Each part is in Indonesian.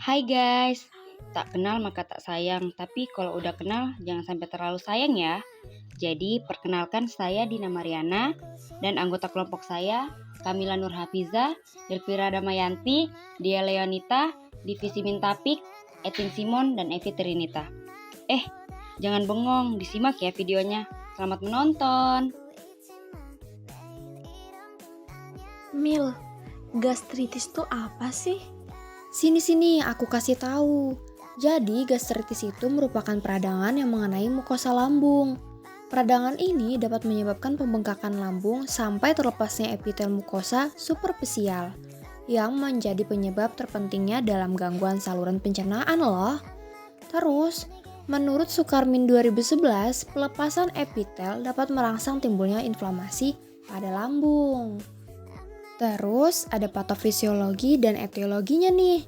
Hai guys, tak kenal maka tak sayang, tapi kalau udah kenal jangan sampai terlalu sayang ya. Jadi perkenalkan saya Dina Mariana dan anggota kelompok saya Kamila Nur Hafiza, Delvira Damayanti, Dia Leonita, Divisi Mintapik, Etin Simon, dan Evi Trinita. Jangan bengong, disimak ya videonya. Selamat menonton. Mil, gastritis tuh apa sih? Sini, aku kasih tahu. Jadi, gastritis itu merupakan peradangan yang mengenai mukosa lambung. Peradangan ini dapat menyebabkan pembengkakan lambung sampai terlepasnya epitel mukosa superficial, yang menjadi penyebab terpentingnya dalam gangguan saluran pencernaan loh. Terus, menurut Sukarmin 2011, pelepasan epitel dapat merangsang timbulnya inflamasi pada lambung. Terus ada patofisiologi dan etiologinya nih.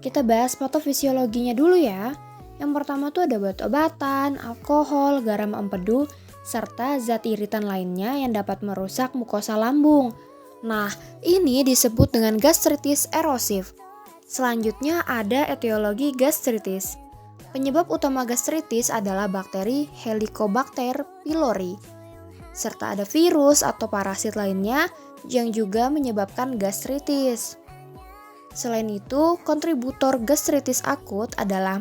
Kita bahas patofisiologinya dulu ya. Yang pertama tuh ada obat-obatan, alkohol, garam empedu, serta zat iritan lainnya yang dapat merusak mukosa lambung. Nah, ini disebut dengan gastritis erosif. Selanjutnya ada etiologi gastritis. Penyebab utama gastritis adalah bakteri Helicobacter pylori, serta ada virus atau parasit lainnya yang juga menyebabkan gastritis. Selain itu, kontributor gastritis akut adalah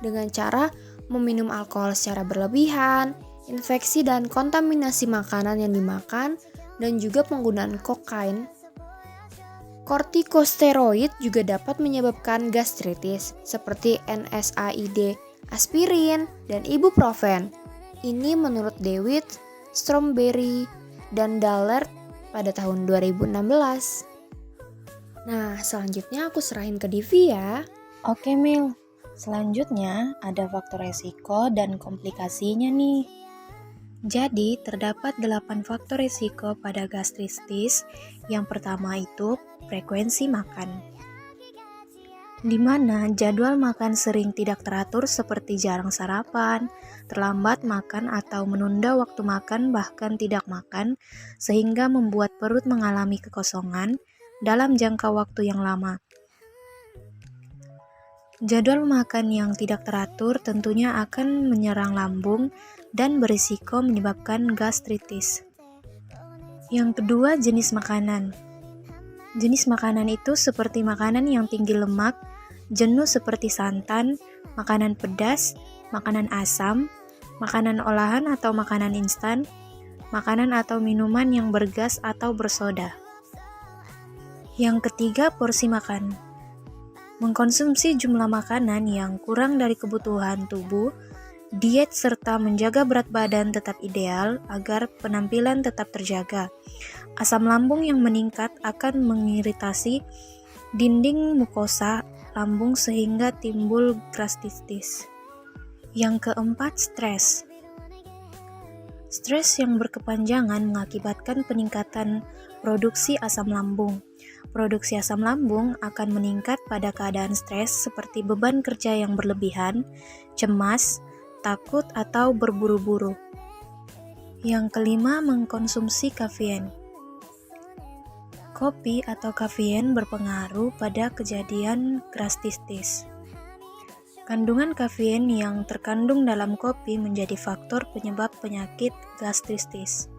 dengan cara meminum alkohol secara berlebihan, infeksi dan kontaminasi makanan yang dimakan, dan juga penggunaan kokain. Kortikosteroid juga dapat menyebabkan gastritis, seperti NSAID, aspirin, dan ibuprofen. Ini menurut Dewitt, Stromberry, dan Dahlert pada tahun 2016. Nah, selanjutnya aku serahin ke Divi ya. Oke Mil, selanjutnya ada faktor resiko dan komplikasinya nih. Jadi, terdapat 8 faktor resiko pada gastritis. Yang pertama itu frekuensi makan, di mana jadwal makan sering tidak teratur seperti jarang sarapan, terlambat makan atau menunda waktu makan bahkan tidak makan, sehingga membuat perut mengalami kekosongan dalam jangka waktu yang lama. Jadwal makan yang tidak teratur tentunya akan menyerang lambung dan berisiko menyebabkan gastritis. Yang kedua, jenis makanan. Jenis makanan itu seperti makanan yang tinggi lemak, jenuh seperti santan, makanan pedas, makanan asam, makanan olahan atau makanan instan, makanan atau minuman yang bergas atau bersoda. Yang ketiga, porsi makan. Mengkonsumsi jumlah makanan yang kurang dari kebutuhan tubuh, diet serta menjaga berat badan tetap ideal agar penampilan tetap terjaga. Asam lambung yang meningkat akan mengiritasi dinding mukosa lambung sehingga timbul gastritis. Yang keempat, stres. Stres yang berkepanjangan mengakibatkan peningkatan produksi asam lambung. Produksi asam lambung akan meningkat pada keadaan stres seperti beban kerja yang berlebihan, cemas, takut, atau berburu-buru. Yang kelima, mengkonsumsi kafein. Kopi atau kafein berpengaruh pada kejadian gastritis. Kandungan kafein yang terkandung dalam kopi menjadi faktor penyebab penyakit gastritis.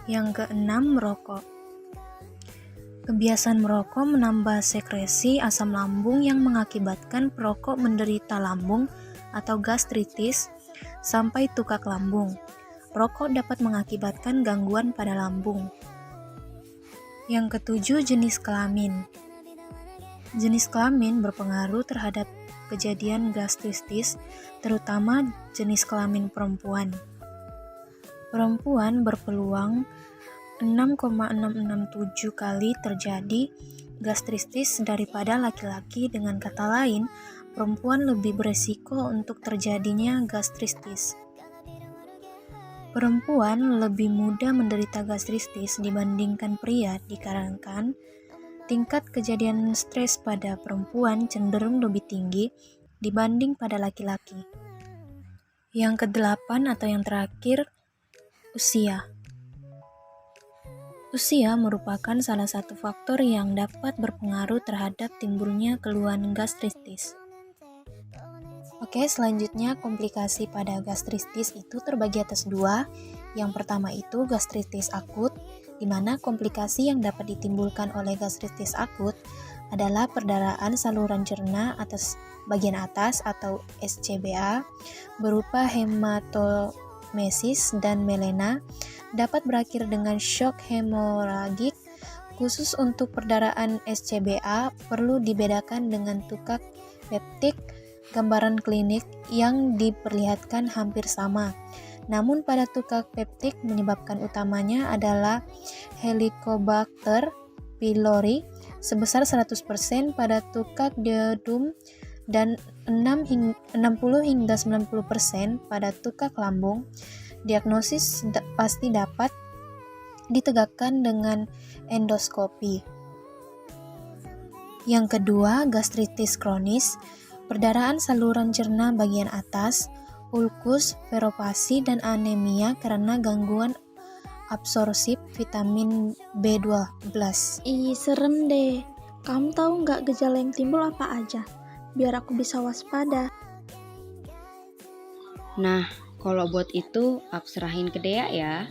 Yang keenam, merokok. Kebiasaan merokok menambah sekresi asam lambung yang mengakibatkan perokok menderita lambung atau gastritis sampai tukak lambung. Rokok dapat mengakibatkan gangguan pada lambung. Yang ketujuh, jenis kelamin. Jenis kelamin berpengaruh terhadap kejadian gastritis, terutama jenis kelamin perempuan. Perempuan berpeluang 6,667 kali terjadi gastritis daripada laki-laki. Dengan kata lain, perempuan lebih beresiko untuk terjadinya gastritis. Perempuan lebih mudah menderita gastritis dibandingkan pria dikarenakan tingkat kejadian stres pada perempuan cenderung lebih tinggi dibanding pada laki-laki. Yang kedelapan atau yang terakhir, usia. Usia merupakan salah satu faktor yang dapat berpengaruh terhadap timbulnya keluhan gastritis. Oke, selanjutnya komplikasi pada gastritis itu terbagi atas dua. Yang pertama itu gastritis akut, di mana komplikasi yang dapat ditimbulkan oleh gastritis akut adalah perdarahan saluran cerna atas bagian atas atau SCBA berupa hematomesis dan melena, dapat berakhir dengan shock hemoragik. Khusus untuk perdarahan SCBA perlu dibedakan dengan tukak peptik. Gambaran klinik yang diperlihatkan hampir sama. Namun pada tukak peptik menyebabkan utamanya adalah Helicobacter pylori sebesar 100%, pada tukak duodenum dan 60 hingga 90% pada tukak lambung. Diagnosis pasti dapat ditegakkan dengan endoskopi. Yang kedua, gastritis kronis. Perdarahan saluran cerna bagian atas, ulkus, veropasi, dan anemia karena gangguan absorpsi vitamin B12. Ih, serem deh. Kamu tahu nggak gejala yang timbul apa aja? Biar aku bisa waspada. Nah, kalau buat itu aku serahin ke Dea ya.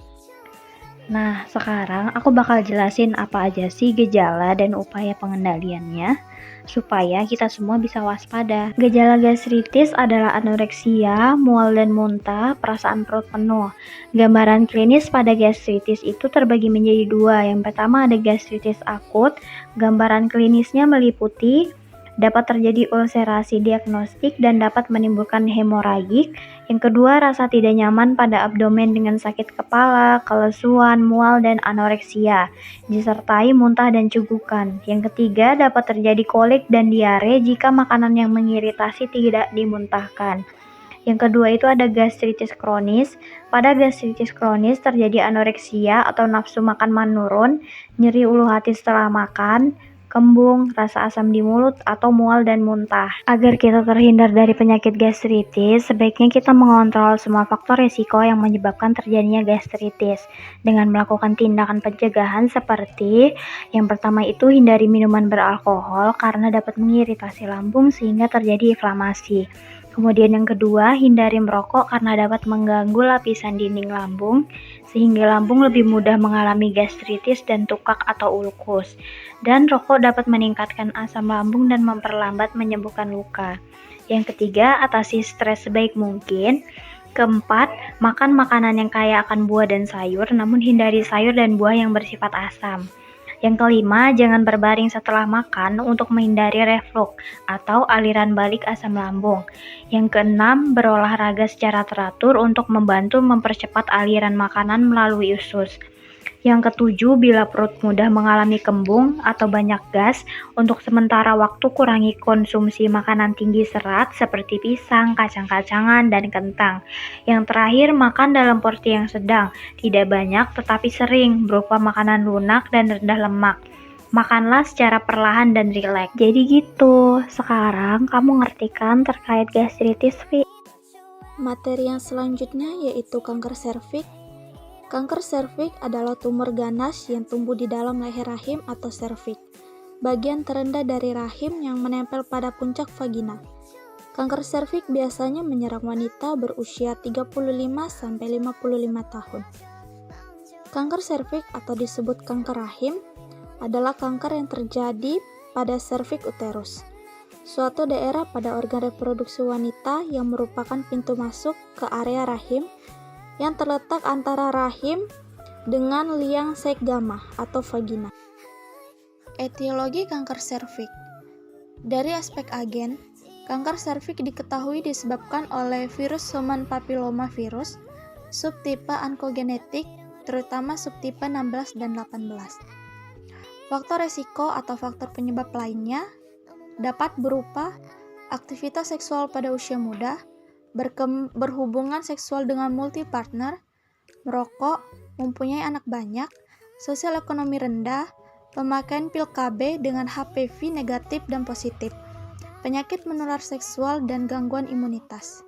Nah, sekarang aku bakal jelasin apa aja sih gejala dan upaya pengendaliannya supaya kita semua bisa waspada. Gejala gastritis adalah anoreksia, mual dan muntah, perasaan perut penuh. Gambaran klinis pada gastritis itu terbagi menjadi dua. Yang pertama ada gastritis akut. Gambaran klinisnya meliputi dapat terjadi ulserasi diagnostik dan dapat menimbulkan hemoragik. Yang kedua, rasa tidak nyaman pada abdomen dengan sakit kepala, kelesuan, mual, dan anoreksia, disertai muntah dan cegukan. Yang ketiga, dapat terjadi kolik dan diare jika makanan yang mengiritasi tidak dimuntahkan. Yang kedua itu ada gastritis kronis. Pada gastritis kronis terjadi anoreksia atau nafsu makan menurun, nyeri ulu hati setelah makan, kembung, rasa asam di mulut, atau mual dan muntah. Agar kita terhindar dari penyakit gastritis, sebaiknya kita mengontrol semua faktor risiko yang menyebabkan terjadinya gastritis dengan melakukan tindakan pencegahan seperti yang pertama itu hindari minuman beralkohol karena dapat mengiritasi lambung sehingga terjadi inflamasi. Kemudian yang kedua, hindari merokok karena dapat mengganggu lapisan dinding lambung sehingga lambung lebih mudah mengalami gastritis dan tukak atau ulkus. Dan rokok dapat meningkatkan asam lambung dan memperlambat menyembuhkan luka. Yang ketiga, atasi stres sebaik mungkin. Keempat, makan makanan yang kaya akan buah dan sayur, namun hindari sayur dan buah yang bersifat asam. Yang kelima, jangan berbaring setelah makan untuk menghindari reflux atau aliran balik asam lambung. Yang keenam, berolahraga secara teratur untuk membantu mempercepat aliran makanan melalui usus. Yang ketujuh, bila perut mudah mengalami kembung atau banyak gas, untuk sementara waktu kurangi konsumsi makanan tinggi serat seperti pisang, kacang-kacangan, dan kentang. Yang terakhir, makan dalam porsi yang sedang, tidak banyak tetapi sering, berupa makanan lunak dan rendah lemak. Makanlah secara perlahan dan rileks. Jadi gitu, sekarang kamu ngerti kan terkait gastritis, Vi? Materi yang selanjutnya yaitu kanker serviks. Kanker serviks adalah tumor ganas yang tumbuh di dalam leher rahim atau serviks, bagian terendah dari rahim yang menempel pada puncak vagina. Kanker serviks biasanya menyerang wanita berusia 35-55 tahun. Kanker serviks atau disebut kanker rahim adalah kanker yang terjadi pada serviks uterus, suatu daerah pada organ reproduksi wanita yang merupakan pintu masuk ke area rahim yang terletak antara rahim dengan liang segama atau vagina. Etiologi kanker serviks. Dari aspek agen, kanker serviks diketahui disebabkan oleh virus human papillomavirus subtipe onkogenetik, terutama subtipe 16 dan 18. Faktor resiko atau faktor penyebab lainnya dapat berupa aktivitas seksual pada usia muda, berhubungan seksual dengan multi partner, merokok, mempunyai anak banyak, sosial ekonomi rendah, pemakaian pil KB dengan HPV negatif dan positif, penyakit menular seksual, dan gangguan imunitas.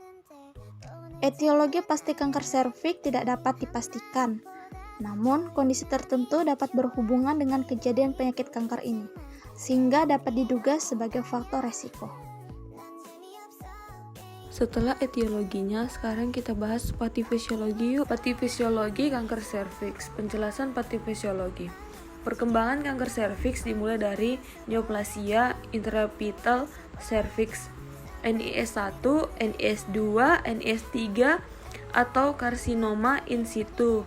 Etiologi pasti kanker serviks tidak dapat dipastikan. Namun, kondisi tertentu dapat berhubungan dengan kejadian penyakit kanker ini, sehingga dapat diduga sebagai faktor resiko. Setelah etiologinya, sekarang kita bahas patofisiologi yuk. Patofisiologi kanker serviks. Penjelasan patofisiologi. Perkembangan kanker serviks dimulai dari neoplasia intraepitel serviks, NIS1, NIS2, NIS3, atau karsinoma in situ,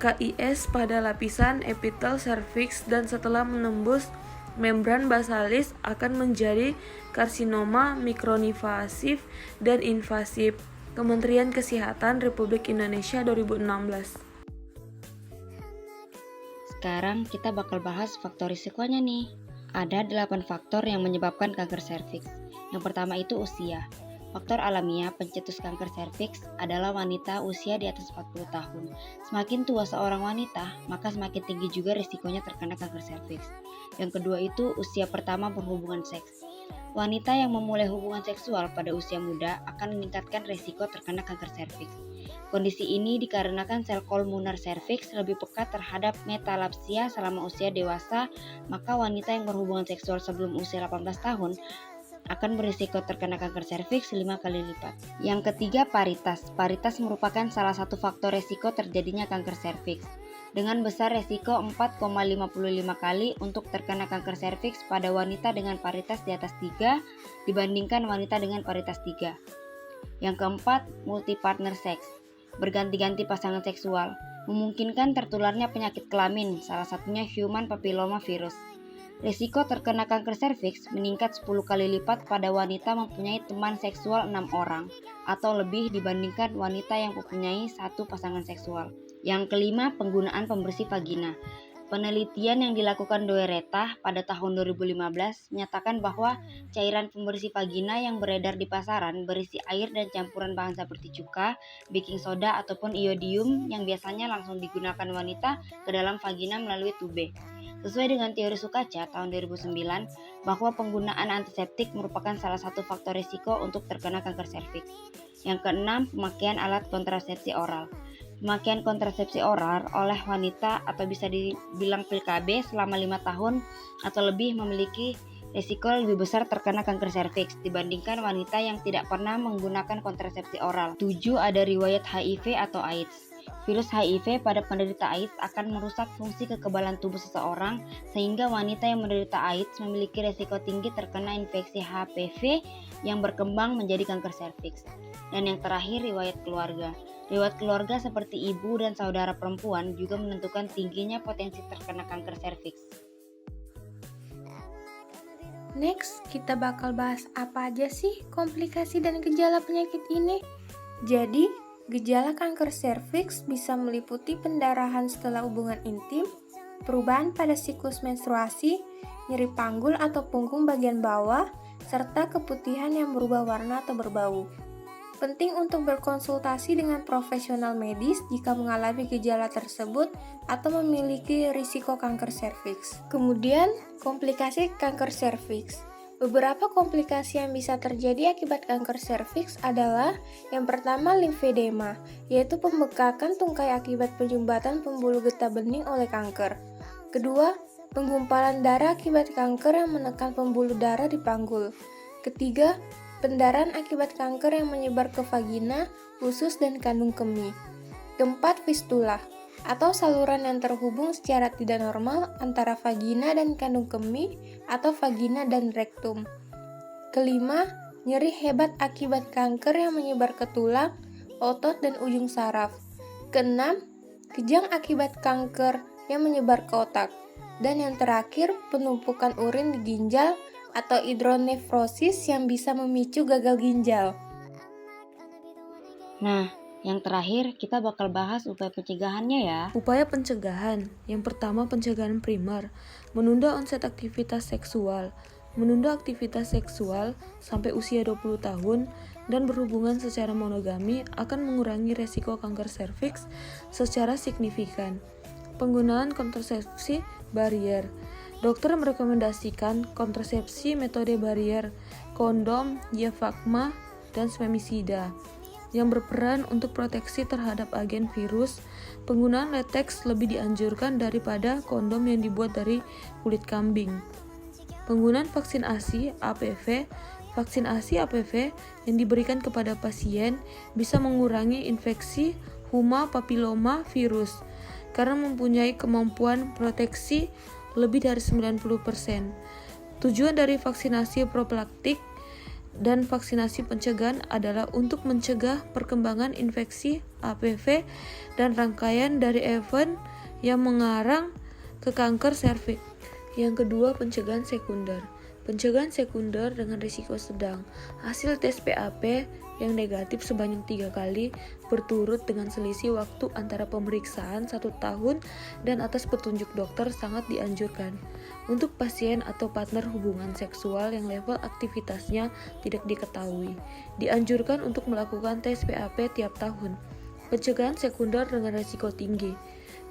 KIS pada lapisan epitel serviks, dan setelah menembus membran basalis akan menjadi karsinoma mikroinvasif dan invasif. Kementerian Kesehatan Republik Indonesia 2016. Sekarang kita bakal bahas faktor risikonya nih. Ada 8 faktor yang menyebabkan kanker serviks. Yang pertama itu usia. Faktor alamiah pencetus kanker serviks adalah wanita usia di atas 40 tahun. Semakin tua seorang wanita, maka semakin tinggi juga risikonya terkena kanker serviks. Yang kedua itu usia pertama berhubungan seks. Wanita yang memulai hubungan seksual pada usia muda akan meningkatkan risiko terkena kanker serviks. Kondisi ini dikarenakan sel kolmunar serviks lebih peka terhadap metalapsia selama usia dewasa, maka wanita yang berhubungan seksual sebelum usia 18 tahun akan berisiko terkena kanker serviks 5 kali lipat. Yang ketiga, paritas. Paritas merupakan salah satu faktor risiko terjadinya kanker serviks. Dengan besar resiko 4,55 kali untuk terkena kanker serviks pada wanita dengan paritas di atas 3 dibandingkan wanita dengan paritas 3. Yang keempat, multipartner seks. Berganti-ganti pasangan seksual memungkinkan tertularnya penyakit kelamin, salah satunya human papilloma virus. Risiko terkena kanker serviks meningkat 10 kali lipat pada wanita mempunyai teman seksual 6 orang atau lebih dibandingkan wanita yang mempunyai 1 pasangan seksual. Yang kelima, penggunaan pembersih vagina. Penelitian yang dilakukan Doereta pada tahun 2015 menyatakan bahwa cairan pembersih vagina yang beredar di pasaran berisi air dan campuran bahan seperti cuka, baking soda, ataupun iodium yang biasanya langsung digunakan wanita ke dalam vagina melalui tube. Sesuai dengan teori Sukaca tahun 2009, bahwa penggunaan antiseptik merupakan salah satu faktor risiko untuk terkena kanker serviks. Yang keenam, pemakaian alat kontrasepsi oral. Pemakaian kontrasepsi oral oleh wanita atau bisa dibilang pil KB selama 5 tahun atau lebih memiliki risiko lebih besar terkena kanker serviks dibandingkan wanita yang tidak pernah menggunakan kontrasepsi oral. 7. Ada riwayat HIV atau AIDS. Virus HIV pada penderita AIDS akan merusak fungsi kekebalan tubuh seseorang sehingga wanita yang menderita AIDS memiliki risiko tinggi terkena infeksi HPV yang berkembang menjadi kanker serviks. Dan yang terakhir, riwayat keluarga. Riwayat keluarga seperti ibu dan saudara perempuan juga menentukan tingginya potensi terkena kanker serviks. Next, kita bakal bahas apa aja sih komplikasi dan gejala penyakit ini. Jadi, gejala kanker serviks bisa meliputi pendarahan setelah hubungan intim, perubahan pada siklus menstruasi, nyeri panggul atau punggung bagian bawah, serta keputihan yang berubah warna atau berbau. Penting untuk berkonsultasi dengan profesional medis jika mengalami gejala tersebut atau memiliki risiko kanker serviks. Kemudian, komplikasi kanker serviks. Beberapa komplikasi yang bisa terjadi akibat kanker serviks adalah yang pertama limfedema, yaitu pembekakan tungkai akibat penyumbatan pembuluh getah bening oleh kanker. Kedua, penggumpalan darah akibat kanker yang menekan pembuluh darah di panggul. Ketiga, pendarahan akibat kanker yang menyebar ke vagina, usus, dan kandung kemih. Keempat, fistula, atau saluran yang terhubung secara tidak normal antara vagina dan kandung kemih atau vagina dan rektum. Kelima, nyeri hebat akibat kanker yang menyebar ke tulang, otot, dan ujung saraf. Keenam, kejang akibat kanker yang menyebar ke otak. Dan yang terakhir, penumpukan urin di ginjal atau hidronefrosis yang bisa memicu gagal ginjal. Nah, yang terakhir kita bakal bahas upaya pencegahannya ya. Upaya pencegahan. Yang pertama, pencegahan primer. Menunda onset aktivitas seksual. Menunda aktivitas seksual sampai usia 20 tahun dan berhubungan secara monogami akan mengurangi resiko kanker serviks secara signifikan. Penggunaan kontrasepsi barier. Dokter merekomendasikan kontrasepsi metode barier, kondom, diafragma, dan spermisida. yang berperan untuk proteksi terhadap agen virus. Penggunaan latex lebih dianjurkan daripada kondom yang dibuat dari kulit kambing. Penggunaan vaksinasi APV. Vaksinasi APV yang diberikan kepada pasien bisa mengurangi infeksi huma papiloma virus karena mempunyai kemampuan proteksi lebih dari 90%. Tujuan dari vaksinasi profilaktik dan vaksinasi pencegahan adalah untuk mencegah perkembangan infeksi APV dan rangkaian dari event yang mengarang ke kanker serviks. Yang kedua, pencegahan sekunder. Pencegahan sekunder dengan risiko sedang. Hasil tes PAP yang negatif sebanyak 3 kali berturut dengan selisih waktu antara pemeriksaan 1 tahun dan atas petunjuk dokter sangat dianjurkan. Untuk pasien atau partner hubungan seksual yang level aktivitasnya tidak diketahui, dianjurkan untuk melakukan tes PAP tiap tahun. Pencegahan sekunder dengan risiko tinggi.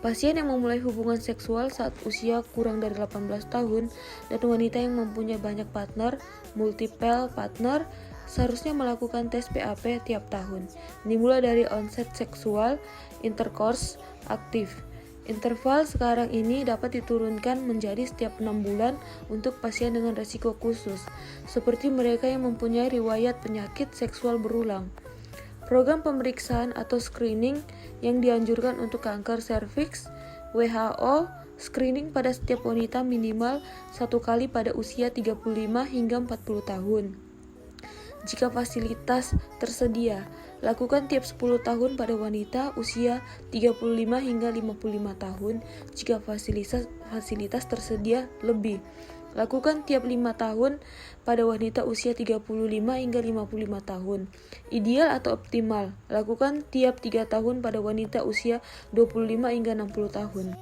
Pasien yang memulai hubungan seksual saat usia kurang dari 18 tahun dan wanita yang mempunyai banyak partner, multiple partner, seharusnya melakukan tes PAP tiap tahun, dimulai dari onset seksual intercourse aktif. Interval sekarang ini dapat diturunkan menjadi setiap 6 bulan untuk pasien dengan risiko khusus, seperti mereka yang mempunyai riwayat penyakit seksual berulang. Program pemeriksaan atau screening yang dianjurkan untuk kanker serviks, WHO, screening pada setiap wanita minimal 1 kali pada usia 35 hingga 40 tahun. Jika fasilitas tersedia, lakukan tiap 10 tahun pada wanita usia 35 hingga 55 tahun. Jika fasilitas tersedia lebih, lakukan tiap 5 tahun pada wanita usia 35 hingga 55 tahun. Ideal atau optimal, lakukan tiap 3 tahun pada wanita usia 25 hingga 60 tahun.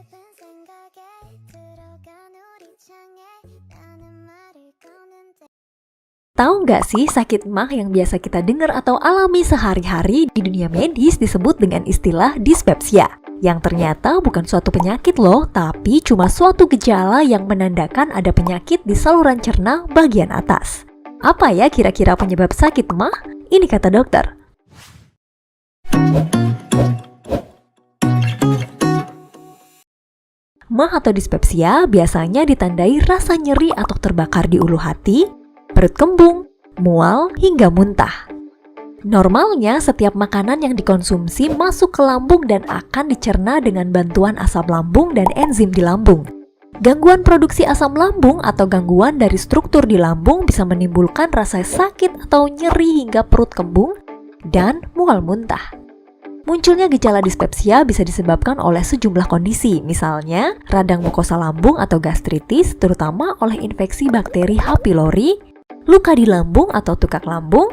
Tahu nggak sih sakit emah yang biasa kita dengar atau alami sehari-hari di dunia medis disebut dengan istilah dispepsia? Yang ternyata bukan suatu penyakit loh, tapi cuma suatu gejala yang menandakan ada penyakit di saluran cerna bagian atas. Apa ya kira-kira penyebab sakit emah? Ini kata dokter. Emah atau dispepsia biasanya ditandai rasa nyeri atau terbakar di ulu hati, perut kembung, mual, hingga muntah. Normalnya, setiap makanan yang dikonsumsi masuk ke lambung dan akan dicerna dengan bantuan asam lambung dan enzim di lambung. Gangguan produksi asam lambung atau gangguan dari struktur di lambung bisa menimbulkan rasa sakit atau nyeri hingga perut kembung dan mual muntah. Munculnya gejala dispepsia bisa disebabkan oleh sejumlah kondisi, misalnya radang mukosa lambung atau gastritis, terutama oleh infeksi bakteri H. pylori, luka di lambung atau tukak lambung,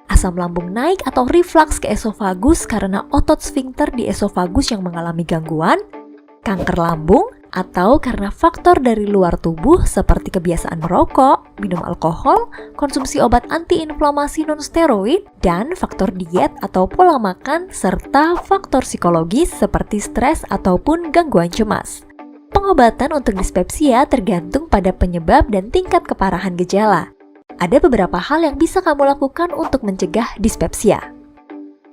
asam lambung naik atau reflux ke esofagus karena otot sfinkter di esofagus yang mengalami gangguan, kanker lambung, atau karena faktor dari luar tubuh seperti kebiasaan merokok, minum alkohol, konsumsi obat antiinflamasi non-steroid, dan faktor diet atau pola makan, serta faktor psikologis seperti stres ataupun gangguan cemas. Pengobatan untuk dispepsia tergantung pada penyebab dan tingkat keparahan gejala. Ada beberapa hal yang bisa kamu lakukan untuk mencegah dispepsia.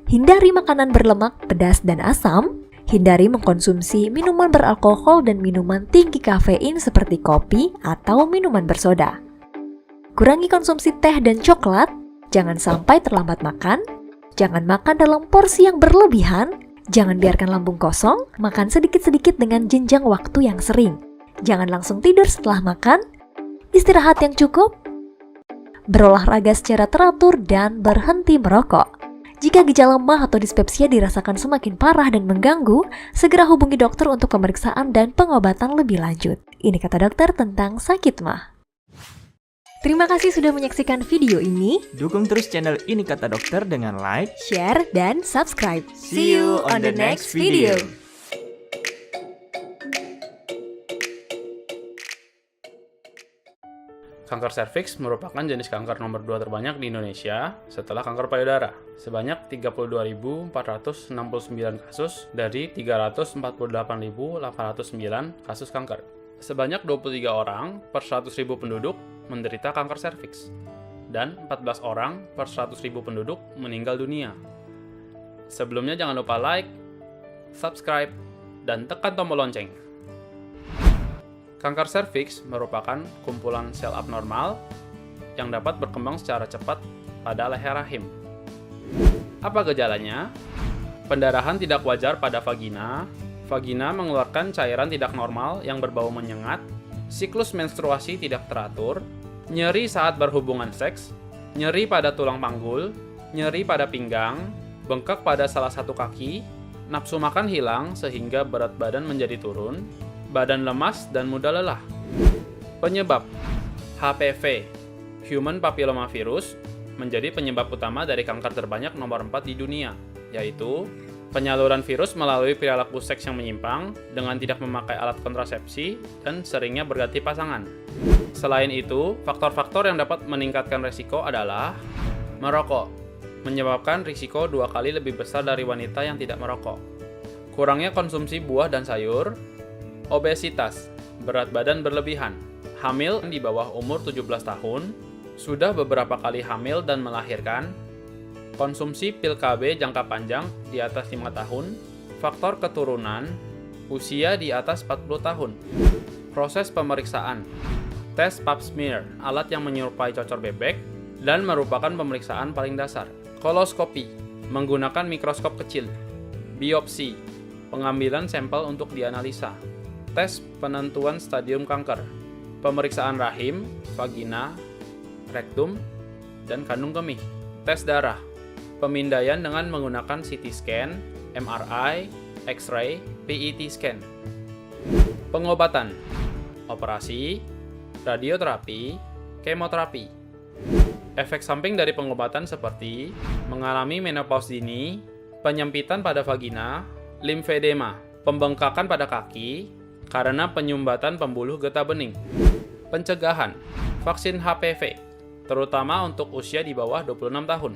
Hindari makanan berlemak, pedas, dan asam. Hindari mengkonsumsi minuman beralkohol dan minuman tinggi kafein seperti kopi atau minuman bersoda. Kurangi konsumsi teh dan coklat. Jangan sampai terlambat makan. Jangan makan dalam porsi yang berlebihan. Jangan biarkan lambung kosong. Makan sedikit-sedikit dengan jenjang waktu yang sering. Jangan langsung tidur setelah makan. Istirahat yang cukup. Berolahraga secara teratur dan berhenti merokok. Jika gejala emah atau dispepsia dirasakan semakin parah dan mengganggu, segera hubungi dokter untuk pemeriksaan dan pengobatan lebih lanjut. Ini kata dokter tentang sakit emah. Terima kasih sudah menyaksikan video ini. Dukung terus channel Ini Kata Dokter dengan like, share, dan subscribe. See you on the next video. Kanker serviks merupakan jenis kanker nomor 2 terbanyak di Indonesia setelah kanker payudara, sebanyak 32.469 kasus dari 348.809 kasus kanker. Sebanyak 23 orang per 100.000 penduduk menderita kanker serviks, dan 14 orang per 100.000 penduduk meninggal dunia. Sebelumnya jangan lupa like, subscribe, dan tekan tombol lonceng. Kanker serviks merupakan kumpulan sel abnormal yang dapat berkembang secara cepat pada leher rahim. Apa gejalanya? Pendarahan tidak wajar pada vagina. Vagina mengeluarkan cairan tidak normal yang berbau menyengat. Siklus menstruasi tidak teratur. Nyeri saat berhubungan seks. Nyeri pada tulang panggul. Nyeri pada pinggang. Bengkak pada salah satu kaki. Nafsu makan hilang sehingga berat badan menjadi turun. Badan lemas dan mudah lelah. Penyebab HPV, Human Papilloma Virus, menjadi penyebab utama dari kanker terbanyak nomor 4 di dunia, yaitu penyaluran virus melalui perilaku seks yang menyimpang dengan tidak memakai alat kontrasepsi dan seringnya berganti pasangan. Selain itu, faktor-faktor yang dapat meningkatkan risiko adalah merokok, menyebabkan risiko 2 kali lebih besar dari wanita yang tidak merokok. Kurangnya konsumsi buah dan sayur, obesitas, berat badan berlebihan, hamil di bawah umur 17 tahun, sudah beberapa kali hamil dan melahirkan, konsumsi pil KB jangka panjang di atas 5 tahun, faktor keturunan, usia di atas 40 tahun. Proses pemeriksaan, tes pap smear, alat yang menyerupai cocor bebek, dan merupakan pemeriksaan paling dasar. Koloskopi, menggunakan mikroskop kecil. Biopsi, pengambilan sampel untuk dianalisa. Tes penentuan stadium kanker. Pemeriksaan rahim, vagina, rektum, dan kandung kemih. Tes darah. Pemindaian dengan menggunakan CT scan, MRI, X-ray, PET scan. Pengobatan. Operasi, radioterapi, kemoterapi. Efek samping dari pengobatan seperti mengalami menopause dini, penyempitan pada vagina, limfedema, pembengkakan pada kaki, karena penyumbatan pembuluh getah bening. Pencegahan, vaksin HPV, terutama untuk usia di bawah 26 tahun.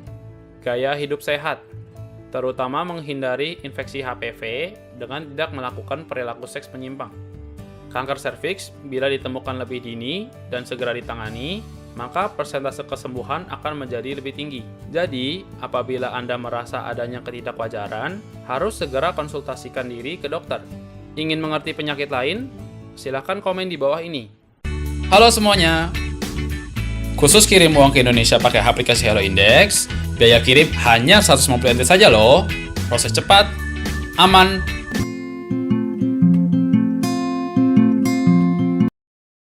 Gaya hidup sehat, terutama menghindari infeksi HPV dengan tidak melakukan perilaku seks menyimpang. Kanker serviks, bila ditemukan lebih dini dan segera ditangani, maka persentase kesembuhan akan menjadi lebih tinggi. Jadi, apabila Anda merasa adanya ketidakwajaran, harus segera konsultasikan diri ke dokter. Ingin mengerti penyakit lain? Silahkan komen di bawah ini. Halo semuanya! Khusus kirim uang ke Indonesia pakai aplikasi Hello Index, biaya kirim hanya 150 NT saja loh. Proses cepat, aman,